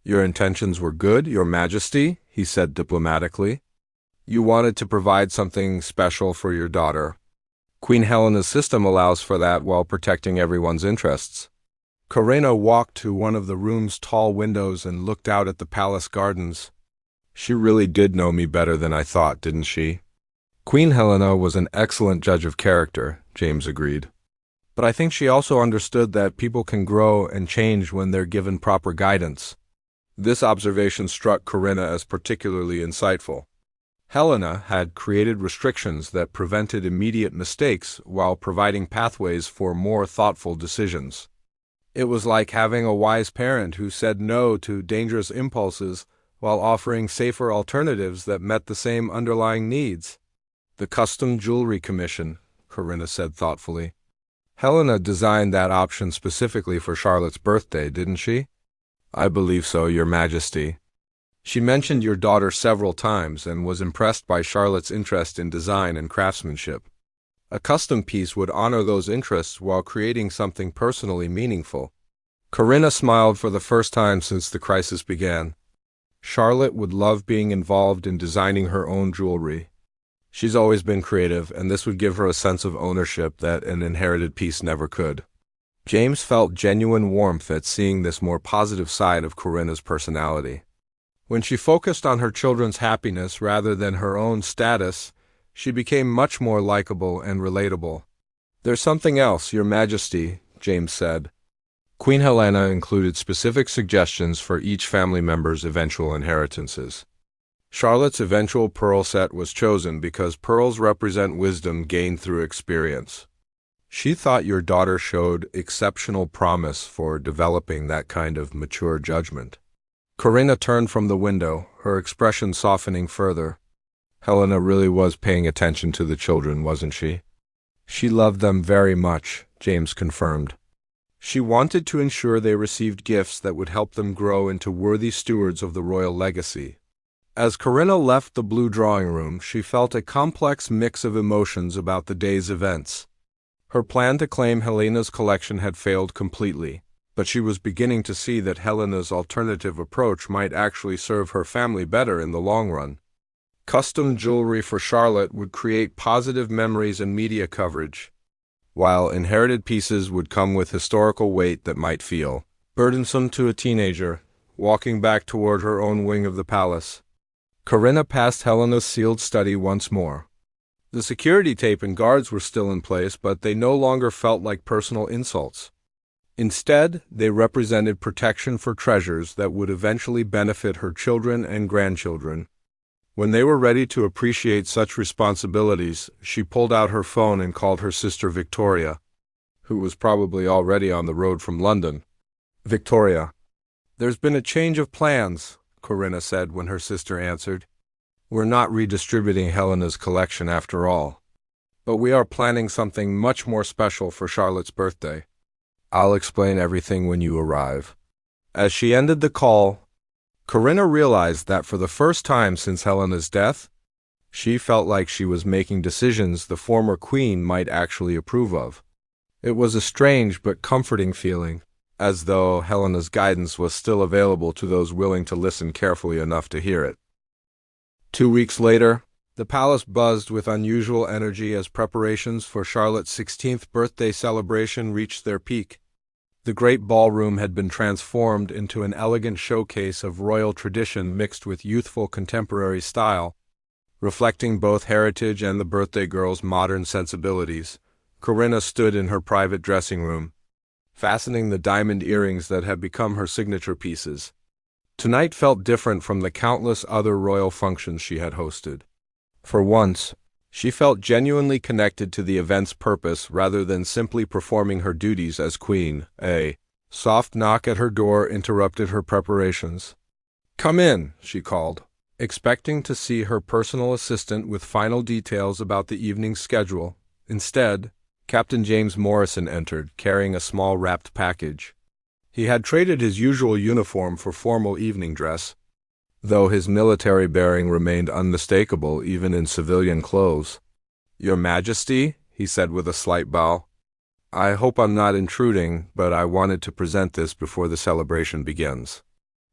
Your intentions were good, Your Majesty, he said diplomatically. You wanted to provide something special for your daughter. Queen Helena's system allows for that while protecting everyone's interests. Corinna walked to one of the room's tall windows and looked out at the palace gardens. She really did know me better than I thought, didn't she? Queen Helena was an excellent judge of character, James agreed. But I think she also understood that people can grow and change when they're given proper guidance. This observation struck Corinna as particularly insightful. Helena had created restrictions that prevented immediate mistakes while providing pathways for more thoughtful decisions. It was like having a wise parent who said no to dangerous impulses while offering safer alternatives that met the same underlying needs. The custom jewelry commission, Corinna said thoughtfully. Helena designed that option specifically for Charlotte's birthday, didn't she? I believe so, Your Majesty. She mentioned your daughter several times and was impressed by Charlotte's interest in design and craftsmanship. A custom piece would honor those interests while creating something personally meaningful. Corinna smiled for the first time since the crisis began. Charlotte would love being involved in designing her own jewelry. She's always been creative, and this would give her a sense of ownership that an inherited piece never could. James felt genuine warmth at seeing this more positive side of Corinna's personality. When she focused on her children's happiness rather than her own status, she became much more likable and relatable. There's something else, Your Majesty, James said. Queen Helena included specific suggestions for each family member's eventual inheritances. Charlotte's eventual pearl set was chosen because pearls represent wisdom gained through experience. She thought your daughter showed exceptional promise for developing that kind of mature judgment. Corinna turned from the window, her expression softening further. Helena really was paying attention to the children, wasn't she? She loved them very much, James confirmed. She wanted to ensure they received gifts that would help them grow into worthy stewards of the royal legacy. As Corinna left the blue drawing room, she felt a complex mix of emotions about the day's events. Her plan to claim Helena's collection had failed completely, but she was beginning to see that Helena's alternative approach might actually serve her family better in the long run. Custom jewelry for Charlotte would create positive memories and media coverage, while inherited pieces would come with historical weight that might feel burdensome to a teenager, walking back toward her own wing of the palace. Corinna passed Helena's sealed study once more. The security tape and guards were still in place, but they no longer felt like personal insults. Instead, they represented protection for treasures that would eventually benefit her children and grandchildren. When they were ready to appreciate such responsibilities, she pulled out her phone and called her sister Victoria, who was probably already on the road from London. "Victoria, there's been a change of plans," Corinna said when her sister answered. "We're not redistributing Helena's collection after all, but we are planning something much more special for Charlotte's birthday. I'll explain everything when you arrive." As she ended the call, Corinna realized that for the first time since Helena's death, she felt like she was making decisions the former queen might actually approve of. It was a strange but comforting feeling, as though Helena's guidance was still available to those willing to listen carefully enough to hear it. 2 weeks later, the palace buzzed with unusual energy as preparations for Charlotte's 16th birthday celebration reached their peak. The great ballroom had been transformed into an elegant showcase of royal tradition mixed with youthful contemporary style, reflecting both heritage and the birthday girl's modern sensibilities. Corinna stood in her private dressing room, fastening the diamond earrings that had become her signature pieces. Tonight felt different from the countless other royal functions she had hosted. For once, she felt genuinely connected to the event's purpose rather than simply performing her duties as queen. A soft knock at her door interrupted her preparations. "Come in," she called, expecting to see her personal assistant with final details about the evening's schedule. Instead, Captain James Morrison entered, carrying a small wrapped package. He had traded his usual uniform for formal evening dress, though his military bearing remained unmistakable even in civilian clothes. "Your Majesty," he said with a slight bow, "I hope I'm not intruding, but I wanted to present this before the celebration begins."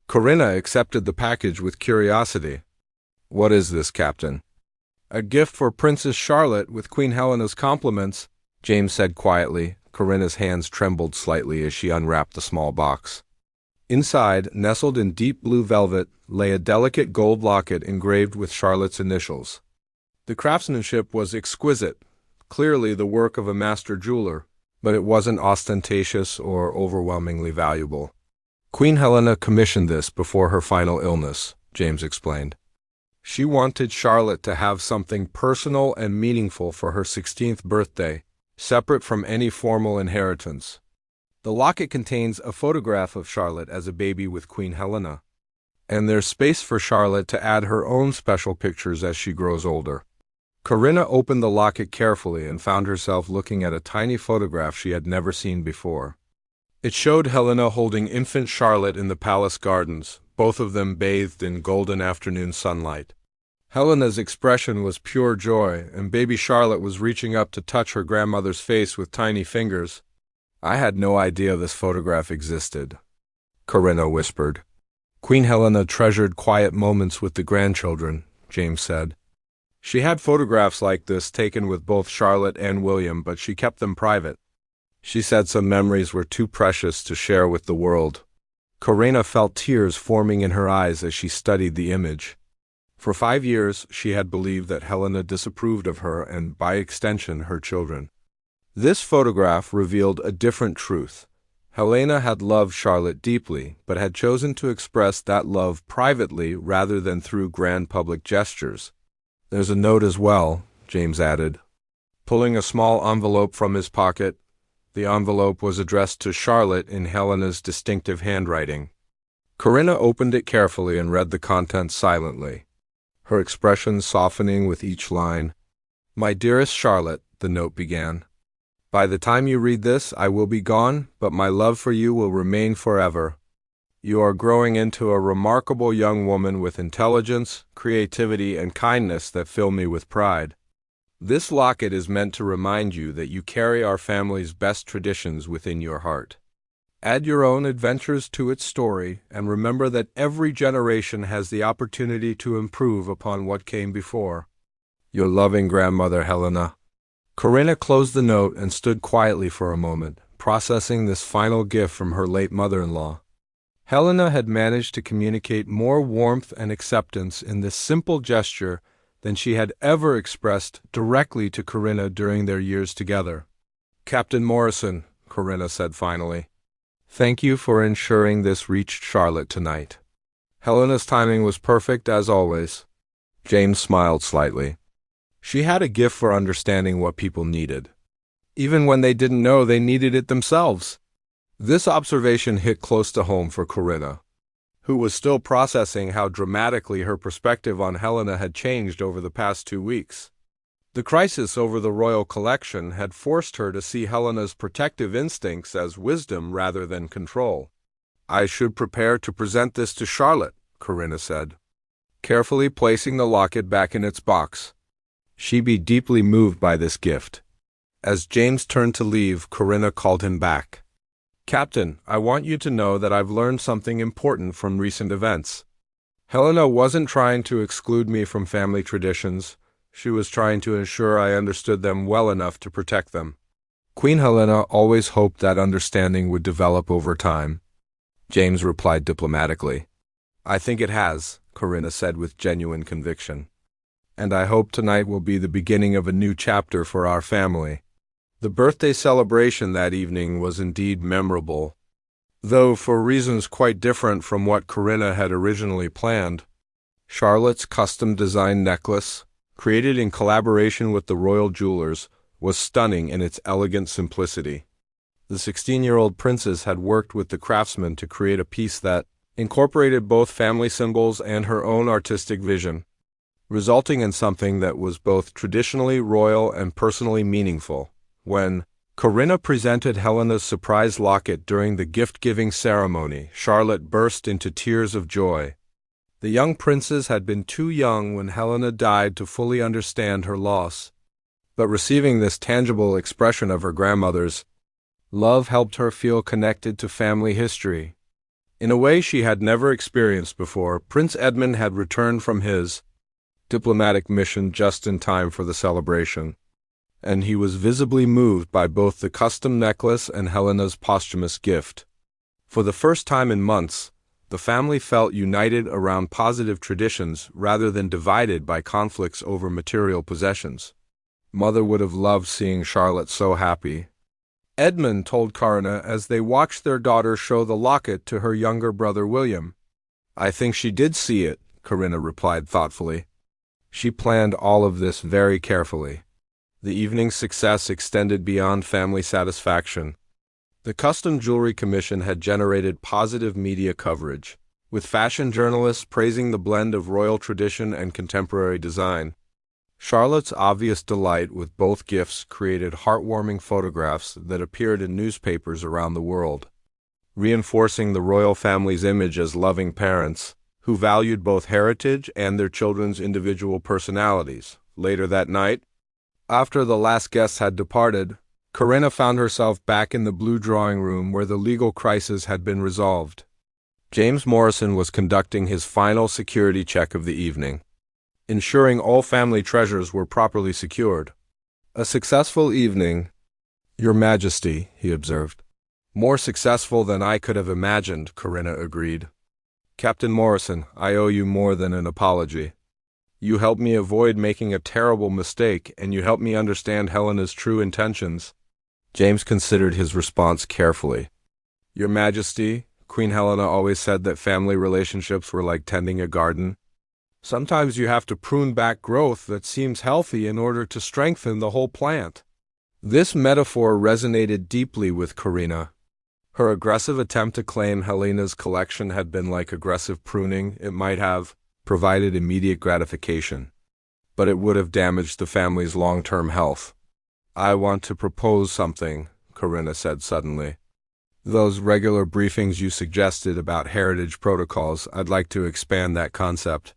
Corinna accepted the package with curiosity. "What is this, Captain?" "A gift for Princess Charlotte with Queen Helena's compliments," James said quietly. Corinna's hands trembled slightly as she unwrapped the small box. Inside, nestled in deep blue velvet, lay a delicate gold locket engraved with Charlotte's initials. The craftsmanship was exquisite, clearly the work of a master jeweler, but it wasn't ostentatious or overwhelmingly valuable. "Queen Helena commissioned this before her final illness," James explained. "She wanted Charlotte to have something personal and meaningful for her 16th birthday, separate from any formal inheritance." The locket contains a photograph of Charlotte as a baby with Queen Helena, and there's space for Charlotte to add her own special pictures as she grows older. Corinna opened the locket carefully and found herself looking at a tiny photograph she had never seen before. It showed Helena holding infant Charlotte in the palace gardens, both of them bathed in golden afternoon sunlight. Helena's expression was pure joy, and baby Charlotte was reaching up to touch her grandmother's face with tiny fingers. "I had no idea this photograph existed," Corinna whispered. "Queen Helena treasured quiet moments with the grandchildren," James said. "She had photographs like this taken with both Charlotte and William, but she kept them private. She said some memories were too precious to share with the world." Corinna felt tears forming in her eyes as she studied the image. For 5 years, she had believed that Helena disapproved of her and, by extension, her children. This photograph revealed a different truth. Helena had loved Charlotte deeply, but had chosen to express that love privately rather than through grand public gestures. "There's a note as well," James added, pulling a small envelope from his pocket. The envelope was addressed to Charlotte in Helena's distinctive handwriting. Corinna opened it carefully and read the contents silently, her expression softening with each line. "My dearest Charlotte," the note began, "by the time you read this, I will be gone, but my love for you will remain forever. You are growing into a remarkable young woman with intelligence, creativity, and kindness that fill me with pride. This locket is meant to remind you that you carry our family's best traditions within your heart. Add your own adventures to its story, and remember that every generation has the opportunity to improve upon what came before. Your loving grandmother, Helena. Corinna closed the note and stood quietly for a moment, processing this final gift from her late mother-in-law. Helena had managed to communicate more warmth and acceptance in this simple gesture than she had ever expressed directly to Corinna during their years together. "Captain Morrison," Corinna said finally, "thank you for ensuring this reached Charlotte tonight." Helena's timing was perfect as always. James smiled slightly. She had a gift for understanding what people needed, even when they didn't know they needed it themselves. This observation hit close to home for Corinna, who was still processing how dramatically her perspective on Helena had changed over the past 2 weeks. The crisis over the royal collection had forced her to see Helena's protective instincts as wisdom rather than control. "I should prepare to present this to Charlotte," Corinna said, carefully placing the locket back in its box. She'd be deeply moved by this gift. As James turned to leave, Corinna called him back. "Captain, I want you to know that I've learned something important from recent events. Helena wasn't trying to exclude me from family traditions. She was trying to ensure I understood them well enough to protect them. Queen Helena always hoped that understanding would develop over time." James replied diplomatically. "I think it has," Corinna said with genuine conviction. "And I hope tonight will be the beginning of a new chapter for our family." The birthday celebration that evening was indeed memorable, though for reasons quite different from what Corinna had originally planned. Charlotte's custom-designed necklace, created in collaboration with the royal jewelers, was stunning in its elegant simplicity. The 16-year-old princess had worked with the craftsman to create a piece that incorporated both family symbols and her own artistic vision, resulting in something that was both traditionally royal and personally meaningful. When Corinna presented Helena's surprise locket during the gift-giving ceremony, Charlotte burst into tears of joy. The young princess had been too young when Helena died to fully understand her loss, but receiving this tangible expression of her grandmother's love helped her feel connected to family history. In a way she had never experienced before, Prince Edmund had returned from his diplomatic mission just in time for the celebration, and he was visibly moved by both the custom necklace and Helena's posthumous gift. For the first time in months, the family felt united around positive traditions rather than divided by conflicts over material possessions. Mother would have loved seeing Charlotte so happy. Edmund told Corinna as they watched their daughter show the locket to her younger brother William. "I think she did see it," Corinna replied thoughtfully. "She planned all of this very carefully." The evening's success extended beyond family satisfaction. The custom jewelry commission had generated positive media coverage, with fashion journalists praising the blend of royal tradition and contemporary design. Charlotte's obvious delight with both gifts created heartwarming photographs that appeared in newspapers around the world, reinforcing the royal family's image as loving parents who valued both heritage and their children's individual personalities. Later that night, after the last guests had departed, Corinna found herself back in the blue drawing room where the legal crisis had been resolved. James Morrison was conducting his final security check of the evening, ensuring all family treasures were properly secured. "A successful evening, Your Majesty," he observed. "More successful than I could have imagined," Corinna agreed. "Captain Morrison, I owe you more than an apology. You helped me avoid making a terrible mistake, and you helped me understand Helena's true intentions." James considered his response carefully. "Your Majesty, Queen Helena always said that family relationships were like tending a garden. Sometimes you have to prune back growth that seems healthy in order to strengthen the whole plant." This metaphor resonated deeply with Corinna. Her aggressive attempt to claim Helena's collection had been like aggressive pruning. It might have provided immediate gratification, but it would have damaged the family's long-term health. "I want to propose something," Corinna said suddenly. "Those regular briefings you suggested about heritage protocols, I'd like to expand that concept."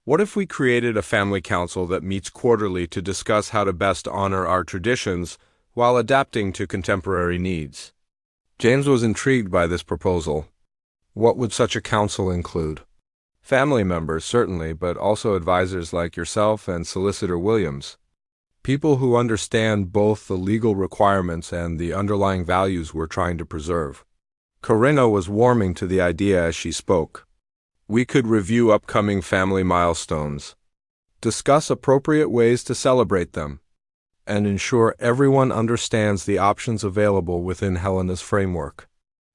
What if we created a family council that meets quarterly to discuss how to best honor our traditions while adapting to contemporary needs? James was intrigued by this proposal. What would such a council include? Family members, certainly, but also advisors like yourself and Solicitor Williams. People who understand both the legal requirements and the underlying values we're trying to preserve. Corinna was warming to the idea as she spoke. We could review upcoming family milestones, discuss appropriate ways to celebrate them, and ensure everyone understands the options available within Helena's framework.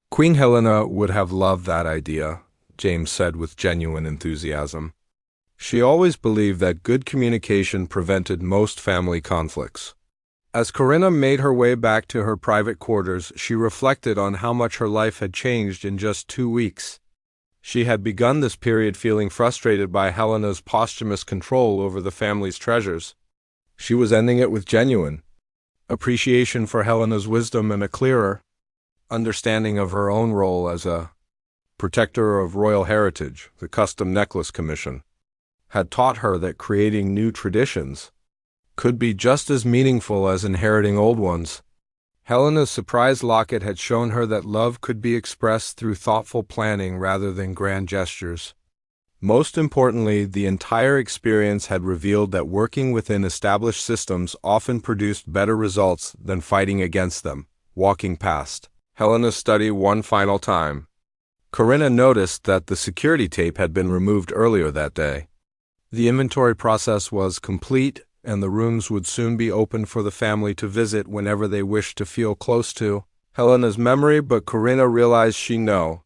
Queen Helena would have loved that idea, James said with genuine enthusiasm. She always believed that good communication prevented most family conflicts. As Corinna made her way back to her private quarters, she reflected on how much her life had changed in just 2 weeks. She had begun this period feeling frustrated by Helena's posthumous control over the family's treasures. She was ending it with genuine appreciation for Helena's wisdom and a clearer understanding of her own role as a protector of royal heritage. The Custom Necklace Commission had taught her that creating new traditions could be just as meaningful as inheriting old ones. Helena's surprise locket had shown her that love could be expressed through thoughtful planning rather than grand gestures. Most importantly, the entire experience had revealed that working within established systems often produced better results than fighting against them. Walking past Helena's study one final time, Corinna noticed that the security tape had been removed earlier that day. The inventory process was complete, and the rooms would soon be open for the family to visit whenever they wished to feel close to Helena's memory, but Corinna realized she knew